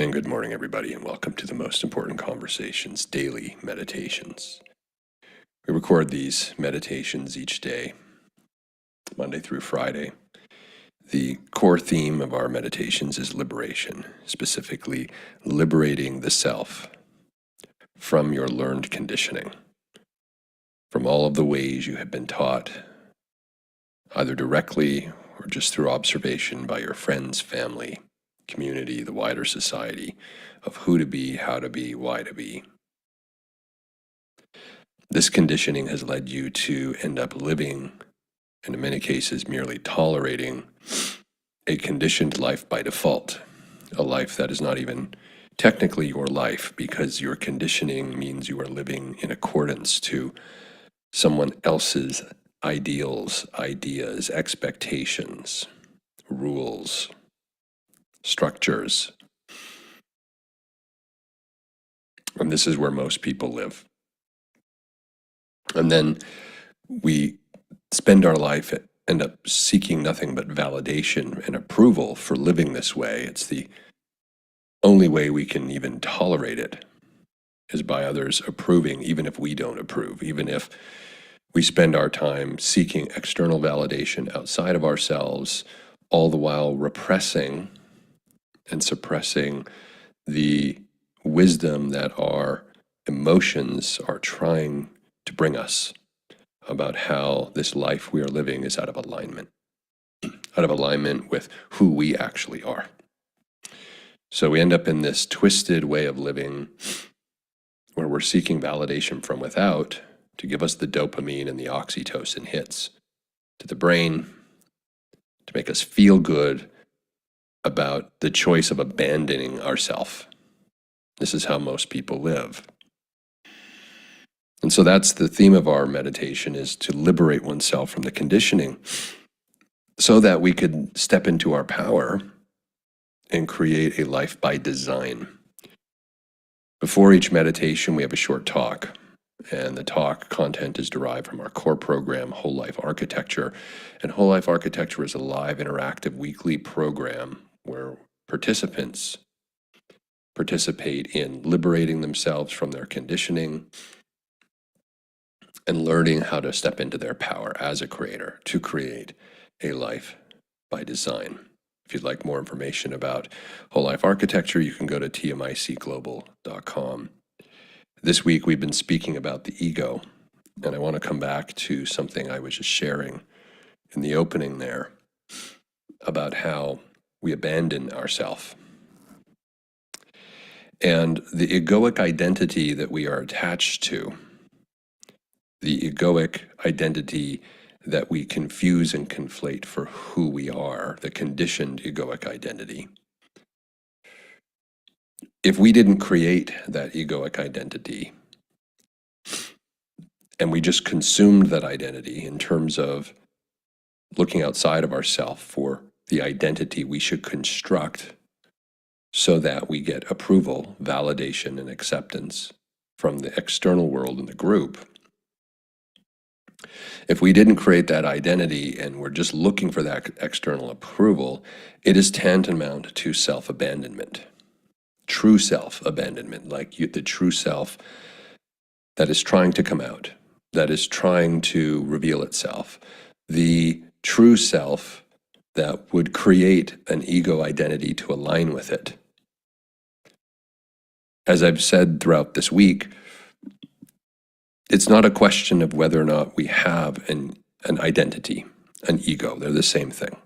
And good morning, everybody, and welcome to the Most Important Conversations Daily Meditations. We record these meditations each day, Monday through Friday. The core theme of our meditations is liberation, specifically liberating the self from your learned conditioning, from all of the ways you have been taught, either directly or just through observation by your friends, family, community, the wider society, of who to be, how to be, why to be. This conditioning has led you to end up living, and in many cases merely tolerating, a conditioned life by default, a life that is not even technically your life, because your conditioning means you are living in accordance to someone else's ideals, ideas, expectations, rules, structures. And this is where most people live. And then we spend our life, end up seeking nothing but validation and approval for living this way. It's the only way we can even tolerate it, is by others approving, even if we don't approve, even if we spend our time seeking external validation outside of ourselves, all the while repressing and suppressing the wisdom that our emotions are trying to bring us about how this life we are living is out of alignment with who we actually are. So we end up in this twisted way of living where we're seeking validation from without to give us the dopamine and the oxytocin hits to the brain to make us feel good about the choice of abandoning ourself. This is how most people live. And so that's the theme of our meditation, is to liberate oneself from the conditioning so that we could step into our power and create a life by design. Before each meditation, we have a short talk, and the talk content is derived from our core program, Whole Life Architecture. And Whole Life Architecture is a live, interactive, weekly program where participants participate in liberating themselves from their conditioning and learning how to step into their power as a creator to create a life by design. If you'd like more information about Whole Life Architecture, you can go to TMICglobal.com. This week we've been speaking about the ego, and I want to come back to something I was just sharing in the opening there about how we abandon ourselves. And the egoic identity that we are attached to, the egoic identity that we confuse and conflate for who we are, the conditioned egoic identity. If we didn't create that egoic identity, and we just consumed that identity in terms of looking outside of ourselves for the identity we should construct so that we get approval, validation, and acceptance from the external world and the group. If we didn't create that identity and we're just looking for that external approval, it is tantamount to self-abandonment, true self-abandonment, like the true self that is trying to come out, that is trying to reveal itself, the true self that would create an ego identity to align with it. As I've said throughout this week, it's not a question of whether or not we have an identity, an ego. They're the same thing.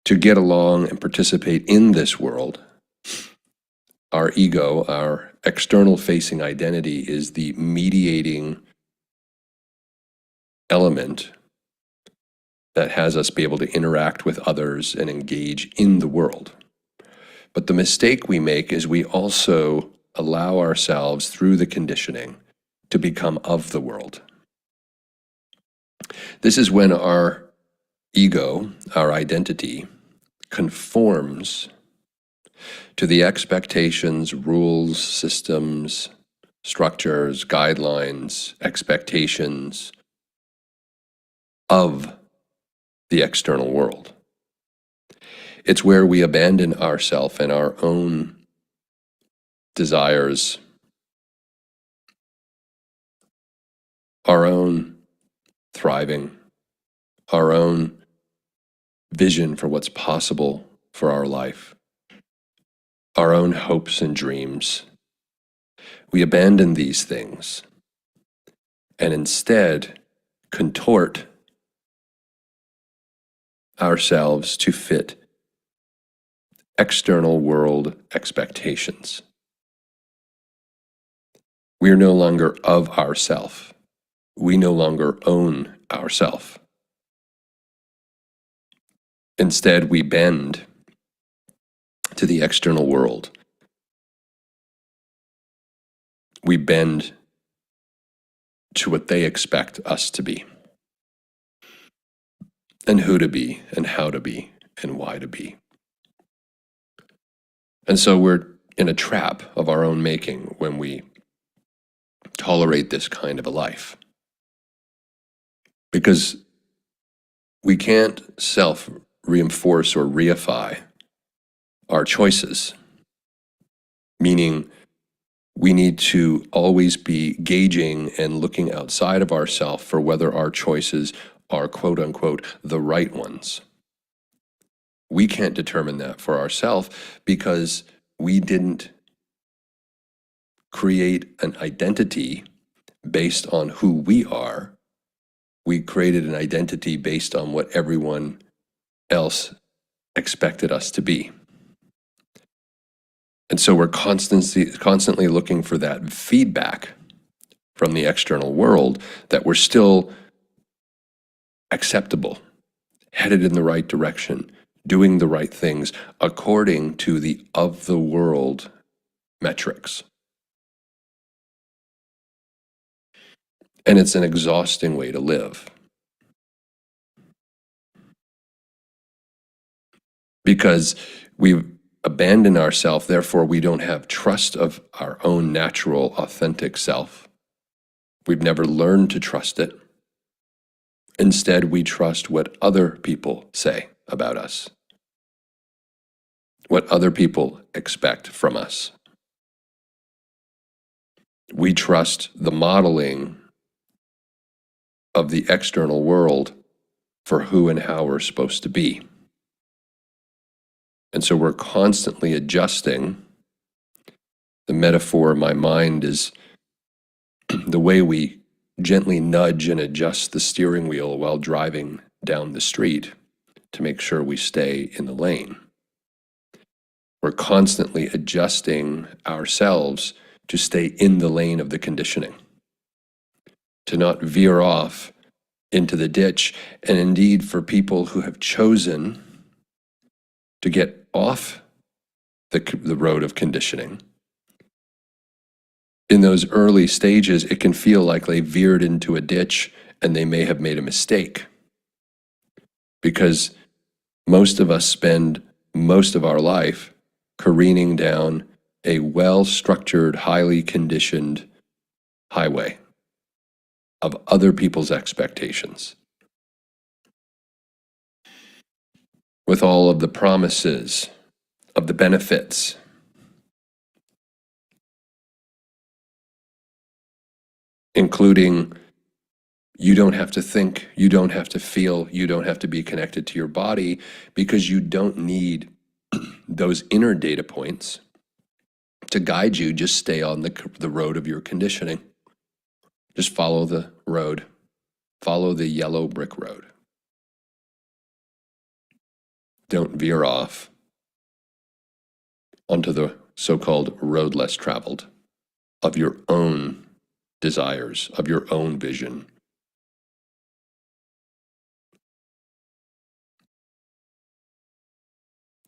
To get along and participate in this world, our ego, our external facing identity, is the mediating element that has us be able to interact with others and engage in the world. But the mistake we make is we also allow ourselves, through the conditioning, to become of the world. This is when our ego, our identity, conforms to the expectations, rules, systems, structures, guidelines, expectations of the external world. It's where we abandon ourself and our own desires, our own thriving, our own vision for what's possible for our life, our own hopes and dreams. We abandon these things and instead contort ourselves to fit external world expectations. We are no longer of ourself. We no longer own ourself. Instead, we bend to the external world. We bend to what they expect us to be, and who to be, and how to be, and why to be. And so we're in a trap of our own making when we tolerate this kind of a life. Because we can't self-reinforce or reify our choices, meaning we need to always be gauging and looking outside of ourselves for whether our choices are quote unquote the right ones. We can't determine that for ourselves because we didn't create an identity based on who we are. We created an identity based on what everyone else expected us to be. And so we're constantly looking for that feedback from the external world that we're still acceptable, headed in the right direction, doing the right things according to the of the world metrics. And it's an exhausting way to live. Because we've abandoned ourselves, therefore we don't have trust of our own natural, authentic self. We've never learned to trust it. Instead, we trust what other people say about us, what other people expect from us. We trust the modeling of the external world for who and how we're supposed to be. And so we're constantly adjusting. The metaphor in my mind is the way we gently nudge and adjust the steering wheel while driving down the street to make sure we stay in the lane. We're constantly adjusting ourselves to stay in the lane of the conditioning, to not veer off into the ditch. And indeed, for people who have chosen to get off the road of conditioning, in those early stages, it can feel like they veered into a ditch and they may have made a mistake. Because most of us spend most of our life careening down a well-structured, highly conditioned highway of other people's expectations, with all of the promises of the benefits, including you don't have to think, you don't have to feel, you don't have to be connected to your body, because you don't need those inner data points to guide you. Just stay on the road of your conditioning. Just follow the road. Follow the yellow brick road. Don't veer off onto the so-called road less traveled of your own desires, of your own vision.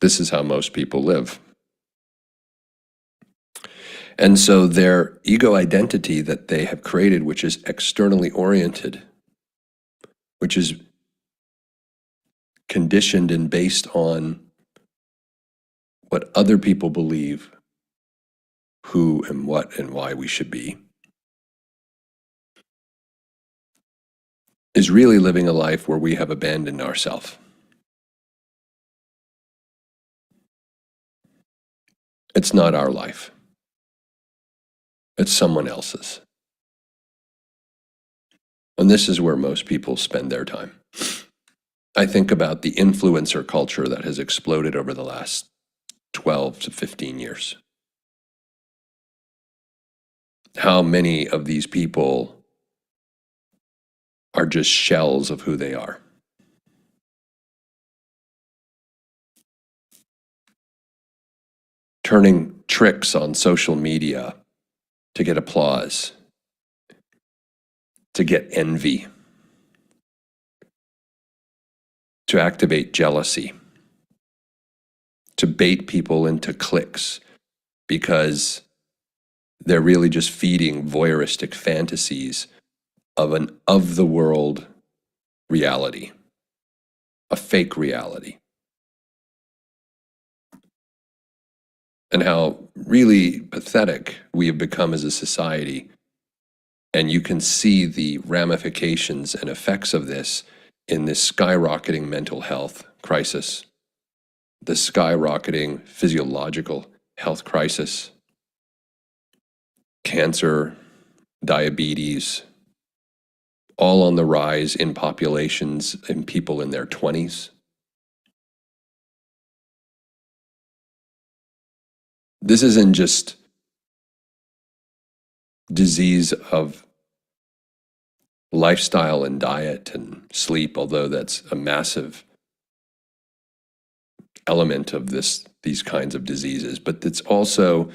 This is how most people live. And so their ego identity that they have created, which is externally oriented, which is conditioned and based on what other people believe who and what and why we should be, is really living a life where we have abandoned ourselves. It's not our life. It's someone else's. And this is where most people spend their time. I think about the influencer culture that has exploded over the last 12 to 15 years. How many of these people are just shells of who they are? Turning tricks on social media to get applause, to get envy, to activate jealousy, to bait people into cliques because they're really just feeding voyeuristic fantasies of an of-the-world reality, a fake reality. And how really pathetic we have become as a society. And you can see the ramifications and effects of this in this skyrocketing mental health crisis, the skyrocketing physiological health crisis, cancer, diabetes, all on the rise in populations in people in their 20s. This isn't just disease of lifestyle and diet and sleep, although that's a massive element of these kinds of diseases, but it's also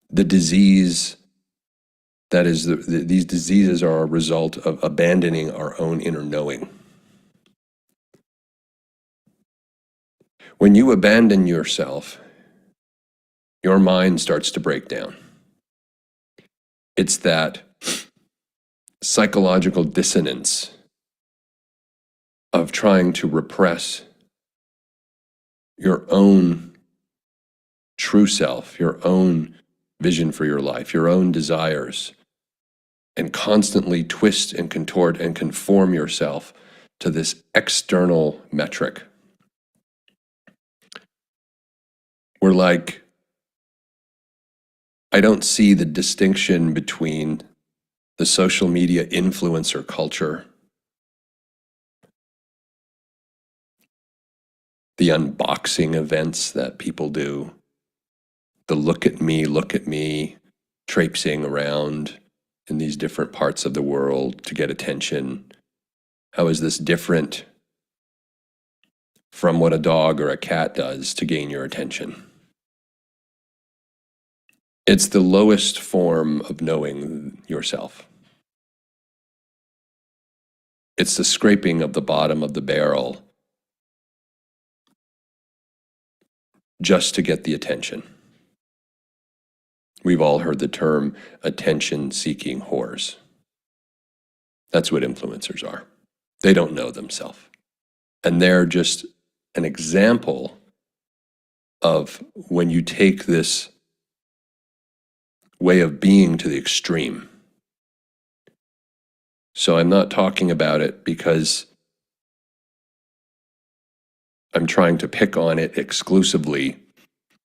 the disease that is these diseases are a result of abandoning our own inner knowing. When you abandon yourself, your mind starts to break down. It's that psychological dissonance of trying to repress your own true self, your own vision for your life, your own desires, and constantly twist and contort and conform yourself to this external metric. We're like, I don't see the distinction between the social media influencer culture, the unboxing events that people do, the look at me, traipsing around in these different parts of the world to get attention. How is this different from what a dog or a cat does to gain your attention? It's the lowest form of knowing yourself. It's the scraping of the bottom of the barrel just to get the attention. We've all heard the term attention-seeking whores. That's what influencers are. They don't know themselves. And they're just an example of when you take this way of being to the extreme. So I'm not talking about it because I'm trying to pick on it exclusively,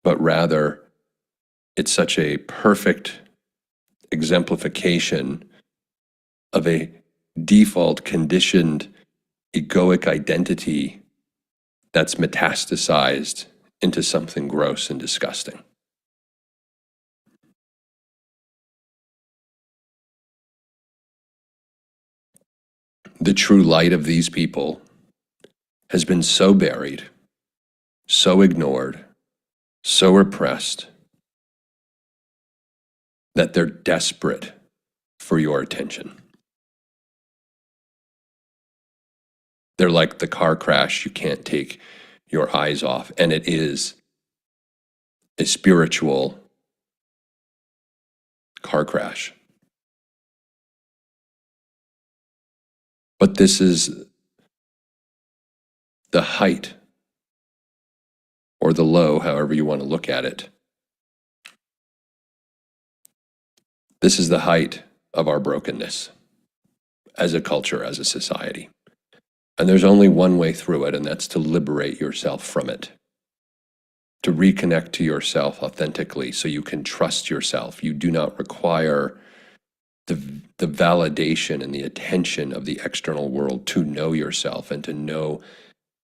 but rather it's such a perfect exemplification of a default conditioned egoic identity that's metastasized into something gross and disgusting. The true light of these people has been so buried, so ignored, so repressed, that they're desperate for your attention. They're like the car crash you can't take your eyes off, and it is a spiritual car crash. But this is the height, or the low, however you want to look at it. This is the height of our brokenness as a culture, as a society. And there's only one way through it, and that's to liberate yourself from it. to reconnect to yourself authentically so you can trust yourself. You do not require the validation and the attention of the external world to know yourself and to know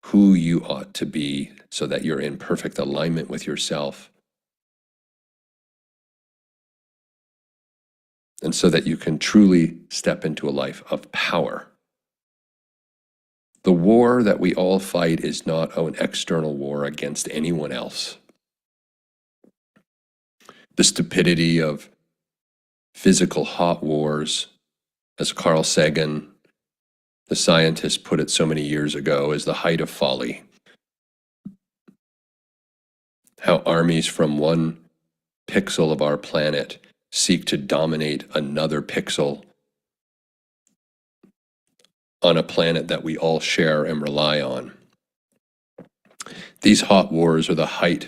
who you ought to be so that you're in perfect alignment with yourself. And so that you can truly step into a life of power. The war that we all fight is not an external war against anyone else. The stupidity of physical hot wars, as Carl Sagan, the scientist, put it so many years ago, is the height of folly. How armies from one pixel of our planet seek to dominate another pixel on a planet that we all share and rely on. These hot wars are the height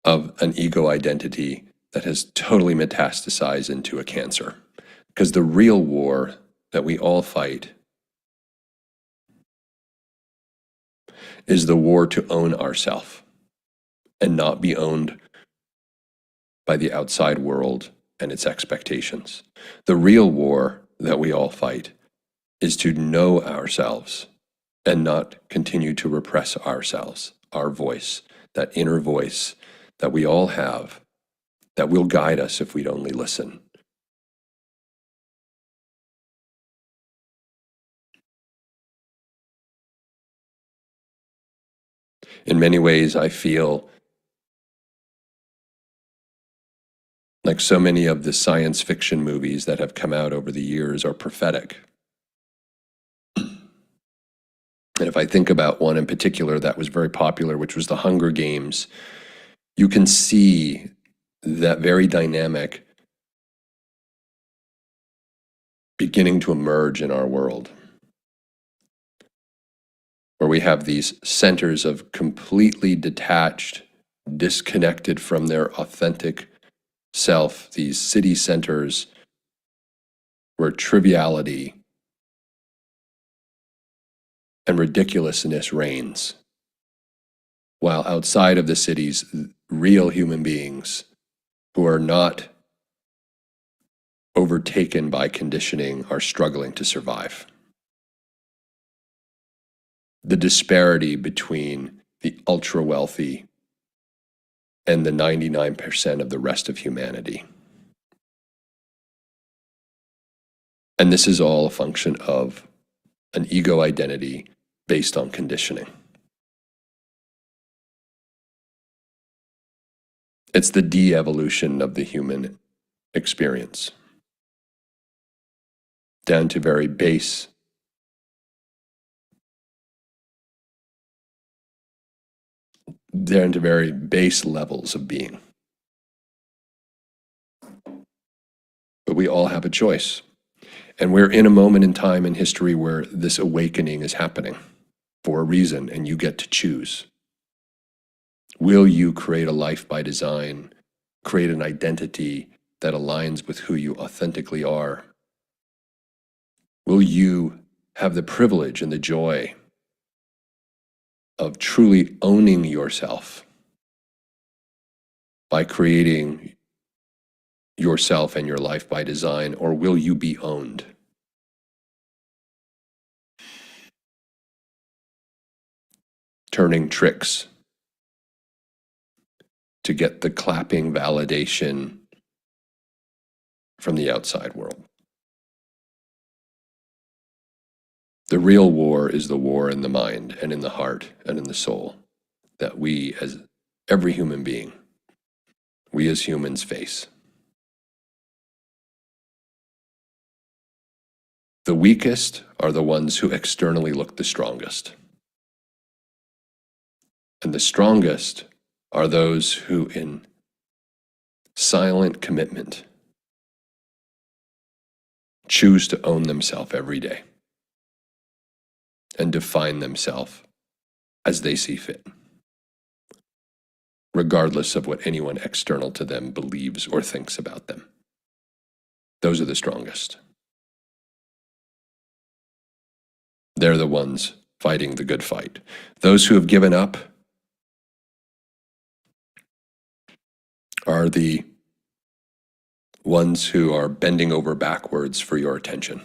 of an ego identity that has totally metastasized into a cancer. Because the real war that we all fight is the war to own ourself and not be owned by the outside world and its expectations. The real war that we all fight is to know ourselves and not continue to repress ourselves, our voice, that inner voice that we all have that will guide us if we'd only listen. In many ways, I feel like so many of the science fiction movies that have come out over the years are prophetic. And if I think about one in particular that was very popular, which was The Hunger Games, you can see that very dynamic beginning to emerge in our world, where we have these centers of completely detached, disconnected from their authentic self, these city centers where triviality and ridiculousness reigns, while outside of the cities, real human beings who are not overtaken by conditioning are struggling to survive. The disparity between the ultra wealthy and the 99% of the rest of humanity. And this is all a function of an ego identity based on conditioning. It's the de-evolution of the human experience, down to very base levels of being. But we all have a choice. And we're in a moment in time in history where this awakening is happening for a reason, and you get to choose. Will you create a life by design, create an identity that aligns with who you authentically are? Will you have the privilege and the joy of truly owning yourself by creating yourself and your life by design, or will you be owned? Turning tricks to get the clapping validation from the outside world. The real war is the war in the mind and in the heart and in the soul that we, as every human being, we as humans face. The weakest are the ones who externally look the strongest. And the strongest are those who, in silent commitment, choose to own themselves every day and define themselves as they see fit, regardless of what anyone external to them believes or thinks about them. Those are the strongest. They're the ones fighting the good fight. Those who have given up are the ones who are bending over backwards for your attention.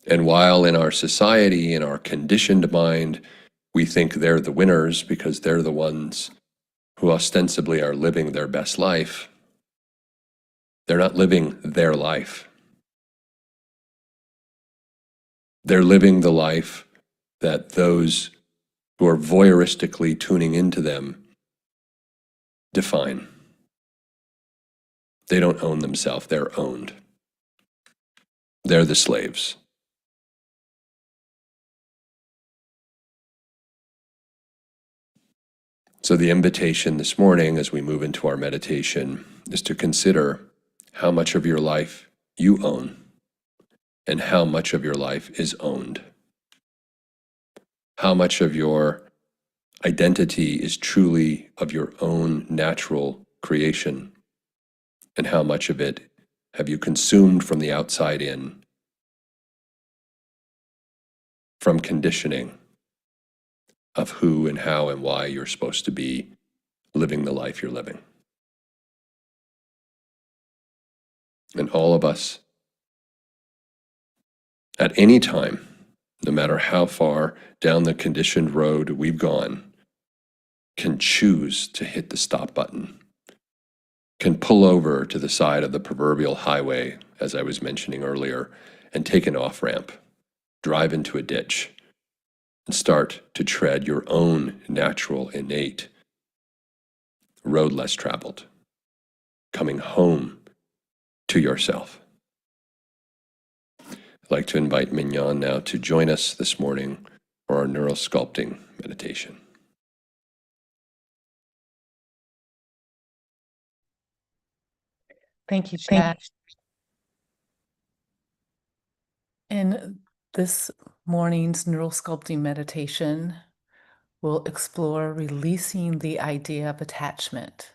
And while in our society, in our conditioned mind, we think they're the winners because they're the ones who ostensibly are living their best life, they're not living their life. They're living the life that those who are voyeuristically tuning into them define. They don't own themselves, they're owned. They're the slaves. So the invitation this morning as we move into our meditation is to consider how much of your life you own and how much of your life is owned. How much of your identity is truly of your own natural creation, and how much of it have you consumed from the outside in, from conditioning of who and how and why you're supposed to be living the life you're living. And all of us, at any time, no matter how far down the conditioned road we've gone, can choose to hit the stop button, can pull over to the side of the proverbial highway, as I was mentioning earlier, and take an off-ramp, drive into a ditch, and start to tread your own natural, innate road less traveled, coming home to yourself. I'd like to invite Mignon now to join us this morning for our neural sculpting meditation. Thank you, Chad. In this morning's neural sculpting meditation, we'll explore releasing the idea of attachment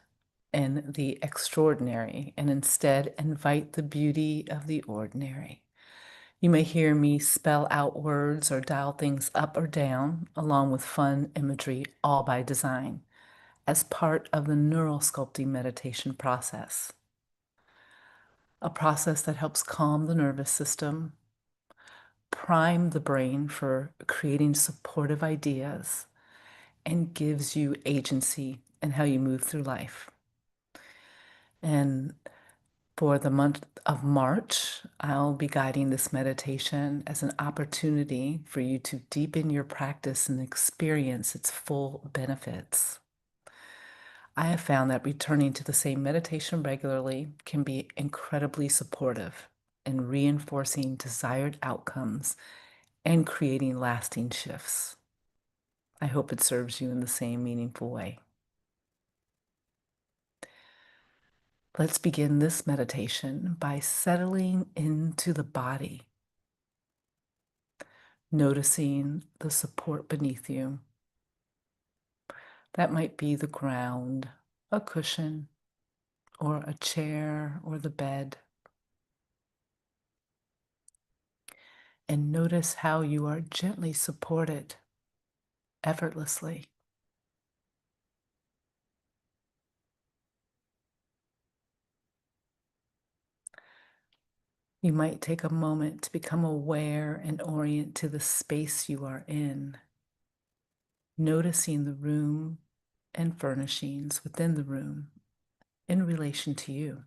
and the extraordinary, and instead invite the beauty of the ordinary. You may hear me spell out words or dial things up or down, along with fun imagery, all by design, as part of the neural sculpting meditation process. A process that helps calm the nervous system, prime the brain for creating supportive ideas, and gives you agency in how you move through life. And for the month of March, I'll be guiding this meditation as an opportunity for you to deepen your practice and experience its full benefits. I have found that returning to the same meditation regularly can be incredibly supportive in reinforcing desired outcomes and creating lasting shifts. I hope it serves you in the same meaningful way. Let's begin this meditation by settling into the body, noticing the support beneath you. That might be the ground, a cushion, or a chair, or the bed. And notice how you are gently supported, effortlessly. You might take a moment to become aware and orient to the space you are in, noticing the room and furnishings within the room in relation to you.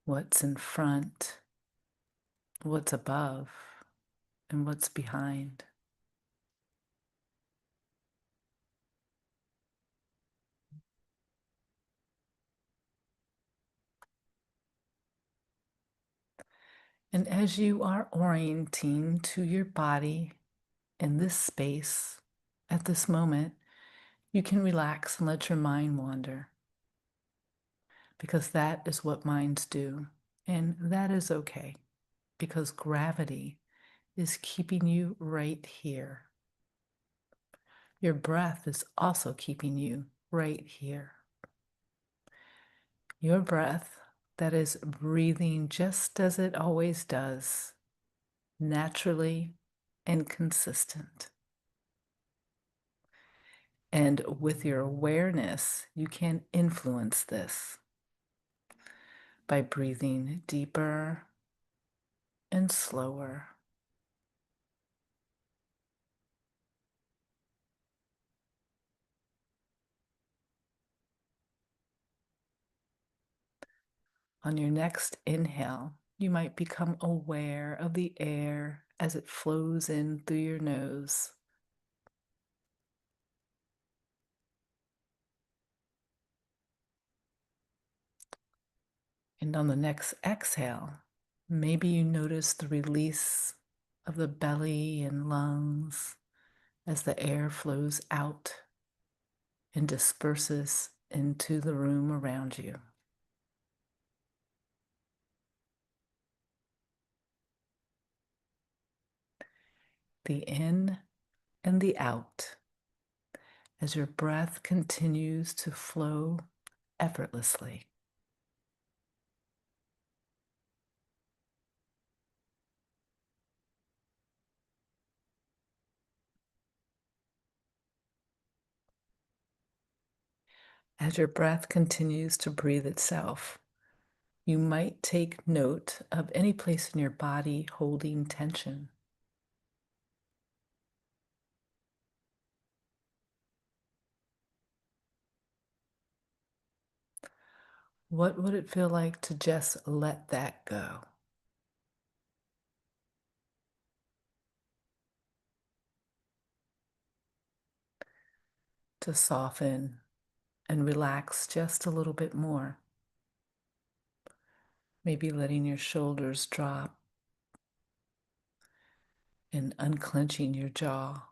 What's in front, what's above, and what's behind. And as you are orienting to your body in this space at this moment, you can relax and let your mind wander, because that is what minds do. And that is okay, because gravity is keeping you right here. Your breath is also keeping you right here. Your breath that is breathing just as it always does naturally and consistent. And with your awareness, you can influence this by breathing deeper and slower. On your next inhale, you might become aware of the air as it flows in through your nose. And on the next exhale, maybe you notice the release of the belly and lungs as the air flows out and disperses into the room around you. The in and the out as your breath continues to flow effortlessly. As your breath continues to breathe itself, you might take note of any place in your body holding tension. What would it feel like to just let that go? To soften and relax just a little bit more. Maybe letting your shoulders drop and unclenching your jaw.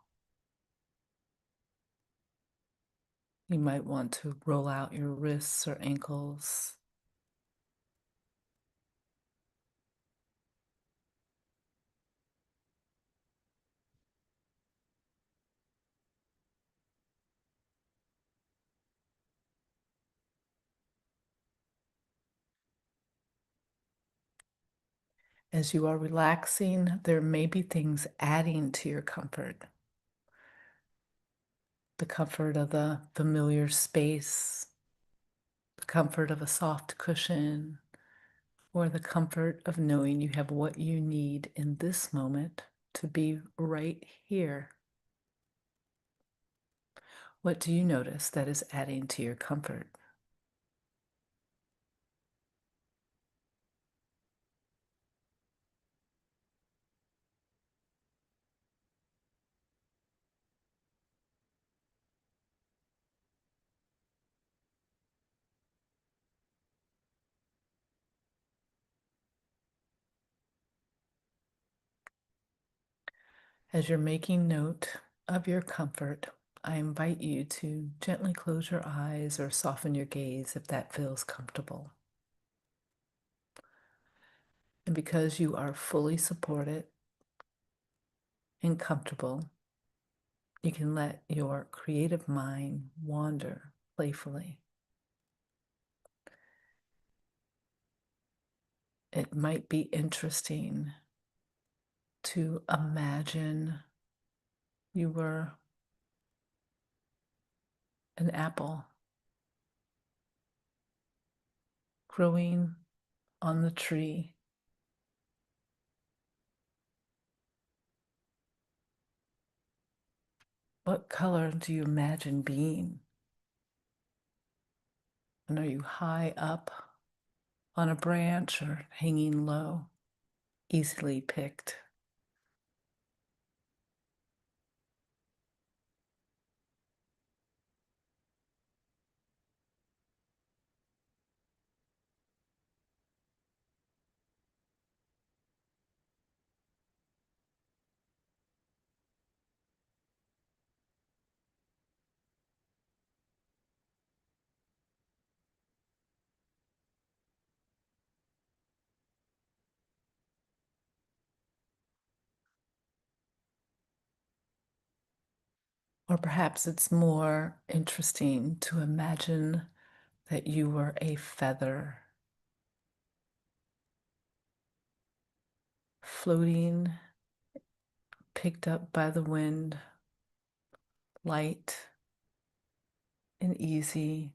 You might want to roll out your wrists or ankles. As you are relaxing, there may be things adding to your comfort. The comfort of the familiar space, the comfort of a soft cushion, or the comfort of knowing you have what you need in this moment to be right here. What do you notice that is adding to your comfort? As you're making note of your comfort, I invite you to gently close your eyes or soften your gaze if that feels comfortable. And because you are fully supported and comfortable, you can let your creative mind wander playfully. It might be interesting to imagine you were an apple growing on the tree. What color do you imagine being? And are you high up on a branch or hanging low, easily picked? Or perhaps it's more interesting to imagine that you were a feather, floating picked up by the wind, light and easy.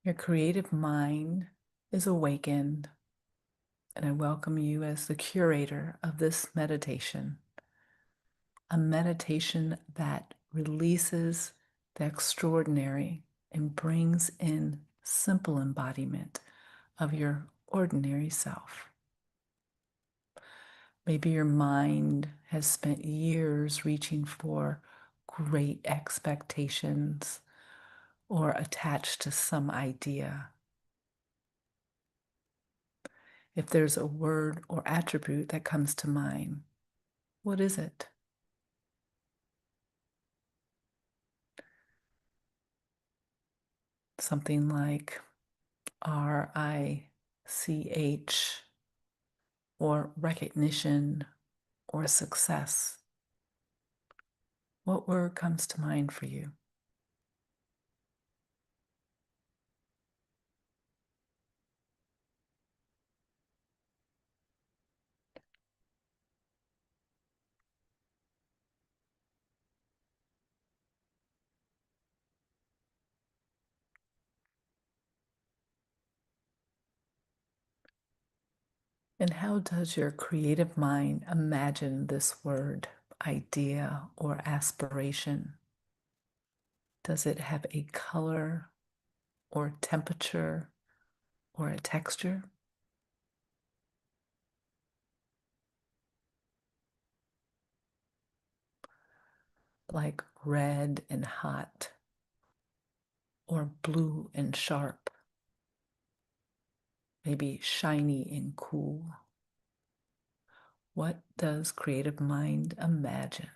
Your creative mind is awakened, and I welcome you as the curator of this meditation, a meditation that releases the extraordinary and brings in simple embodiment of your ordinary self. Maybe your mind has spent years reaching for great expectations or attached to some idea. If there's a word or attribute that comes to mind, what is it? Something like RICH or recognition or success. What word comes to mind for you? And how does your creative mind imagine this word, idea, or aspiration? Does it have a color or temperature or a texture? Like red and hot or blue and sharp, maybe shiny and cool. What does creative mind imagine?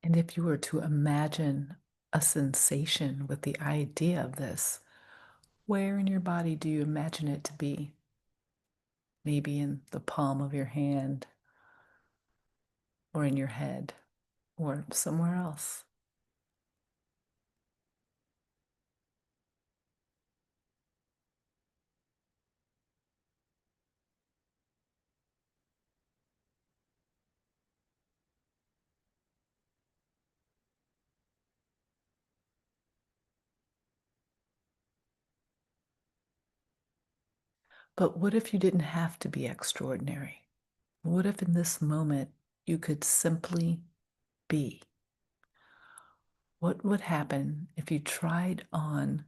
And if you were to imagine a sensation with the idea of this, where in your body do you imagine it to be? Maybe in the palm of your hand, or in your head, or somewhere else. But what if you didn't have to be extraordinary? What if in this moment you could simply be? What would happen if you tried on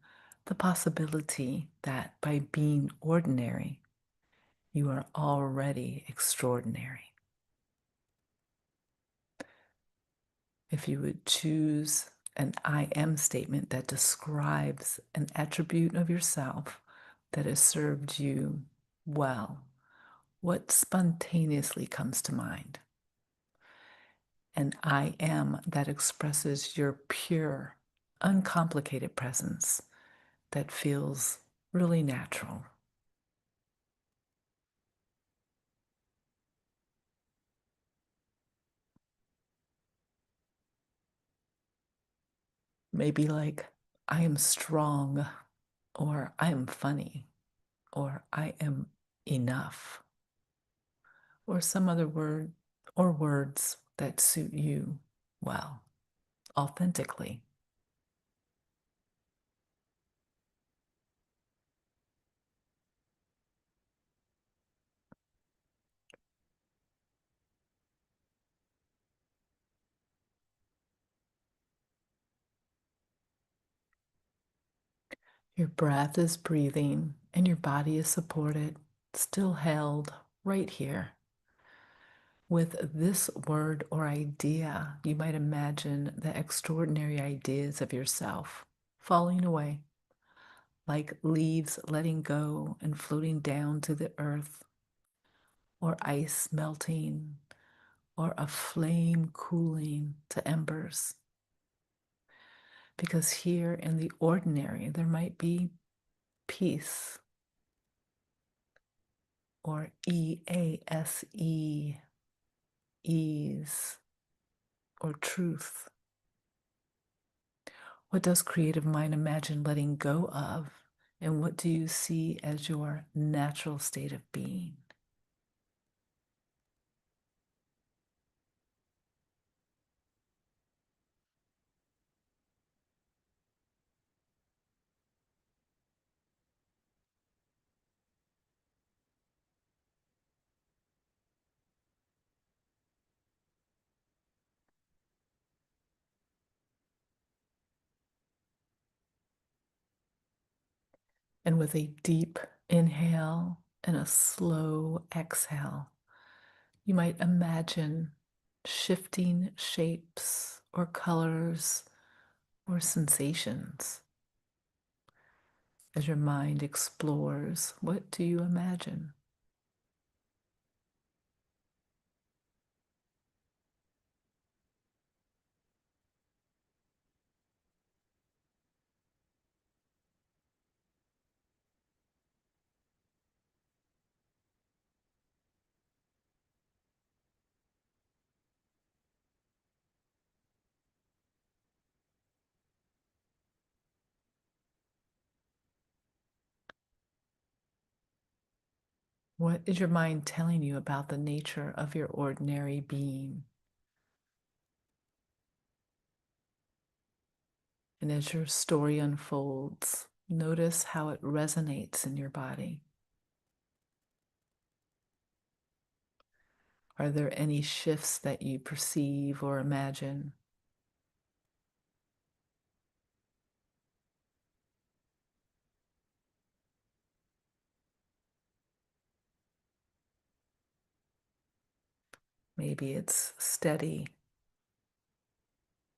the possibility that by being ordinary, you are already extraordinary? If you would choose an I am statement that describes an attribute of yourself that has served you well, what spontaneously comes to mind? An I am that expresses your pure, uncomplicated presence that feels really natural. Maybe like, I am strong, or I am funny, or I am enough, or some other word or words that suit you well, authentically. Your breath is breathing and your body is supported, still held right here. With this word or idea, you might imagine the extraordinary ideas of yourself falling away, like leaves letting go and floating down to the earth, or ice melting, or a flame cooling to embers. Because here in the ordinary, there might be peace, or EASE, ease, or truth. What does creative mind imagine letting go of? And what do you see as your natural state of being? And with a deep inhale and a slow exhale, you might imagine shifting shapes or colors or sensations. As your mind explores, what do you imagine? What is your mind telling you about the nature of your ordinary being? And as your story unfolds, notice how it resonates in your body. Are there any shifts that you perceive or imagine? Maybe it's steady,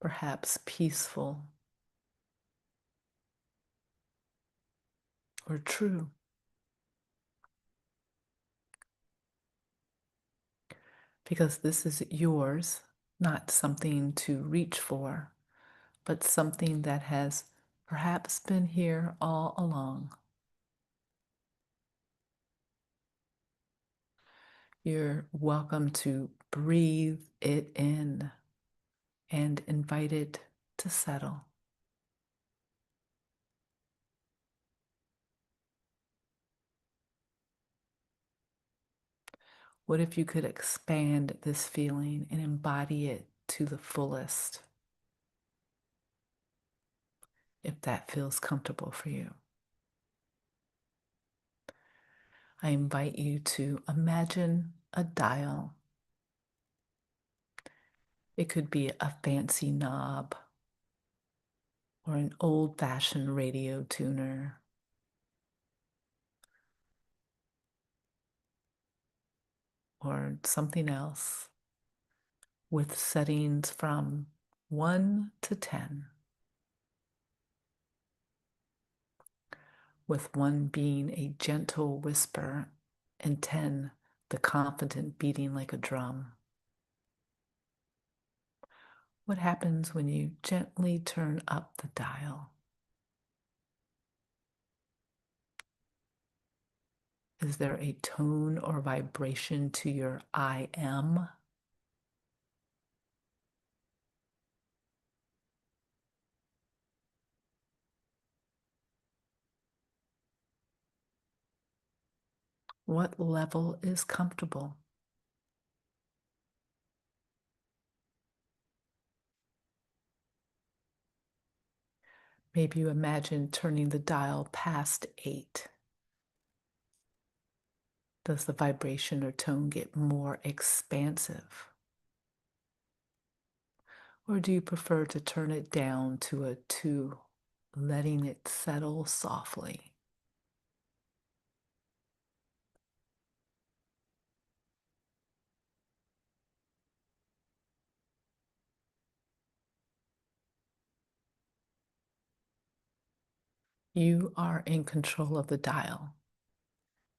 perhaps peaceful, or true. Because this is yours, not something to reach for, but something that has perhaps been here all along. You're welcome to breathe it in and invite it to settle. What if you could expand this feeling and embody it to the fullest, if that feels comfortable for you? I invite you to imagine a dial. It could be a fancy knob or an old-fashioned radio tuner or something else with settings from 1 to 10, with 1 being a gentle whisper and 10 the confident beating like a drum. What happens when you gently turn up the dial? Is there a tone or vibration to your I am? What level is comfortable? Maybe you imagine turning the dial past 8. Does the vibration or tone get more expansive? Or do you prefer to turn it down to a 2 letting it settle softly. You are in control of the dial.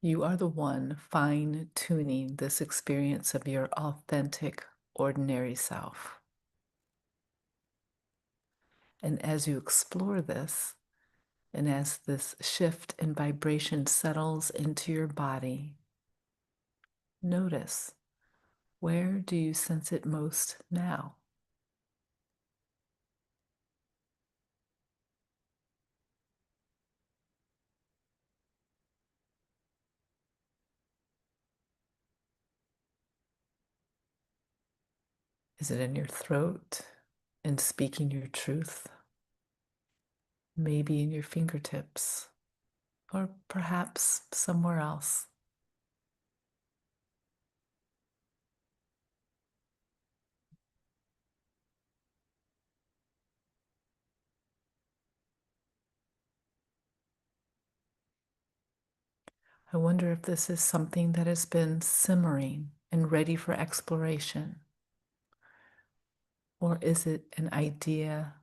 You are the one fine tuning this experience of your authentic, ordinary self. And as you explore this, and as this shift in vibration settles into your body, notice, where do you sense it most now? Is it in your throat and speaking your truth? Maybe in your fingertips, or perhaps somewhere else. I wonder if this is something that has been simmering and ready for exploration. Or is it an idea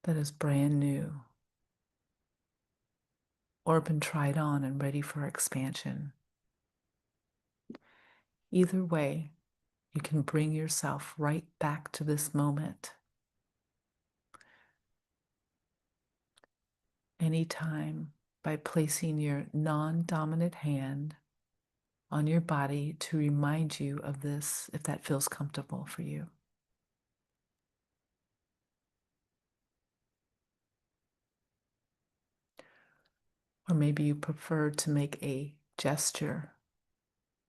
that is brand new or been tried on and ready for expansion? Either way, you can bring yourself right back to this moment anytime by placing your non-dominant hand on your body to remind you of this if that feels comfortable for you. Or maybe you prefer to make a gesture,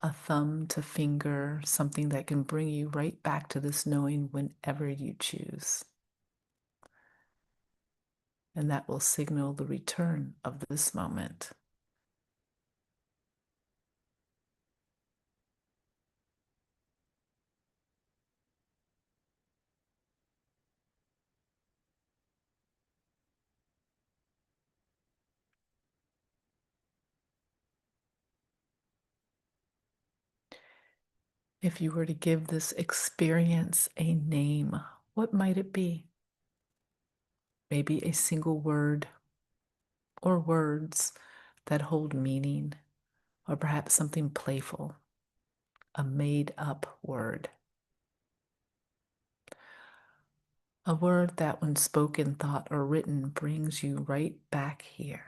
a thumb to finger, something that can bring you right back to this knowing whenever you choose. And that will signal the return of this moment. If you were to give this experience a name, what might it be? Maybe a single word or words that hold meaning, or perhaps something playful, a made up word. A word that, when spoken, thought, or written, brings you right back here.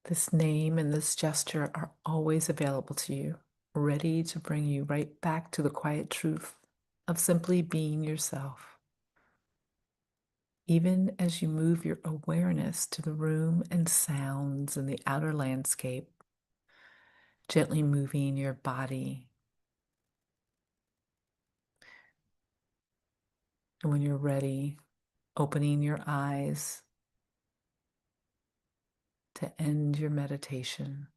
This name and this gesture are always available to you, ready to bring you right back to the quiet truth of simply being yourself. Even as you move your awareness to the room and sounds in the outer landscape, gently moving your body. And when you're ready, opening your eyes to end your meditation.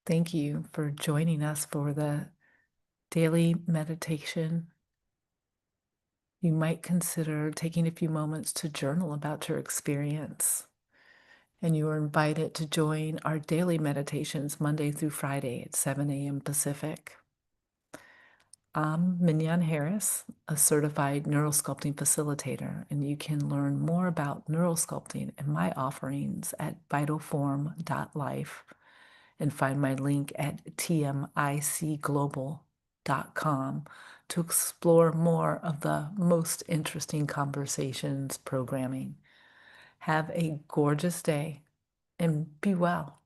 Thank you for joining us for the daily meditation. You might consider taking a few moments to journal about your experience. And you are invited to join our daily meditations Monday through Friday at 7 a.m. Pacific. I'm Mignon Harris, a certified neurosculpting facilitator, and you can learn more about neurosculpting and my offerings at vitalform.life and find my link at tmicglobal.com to explore more of the most interesting conversations programming. Have a gorgeous day and be well.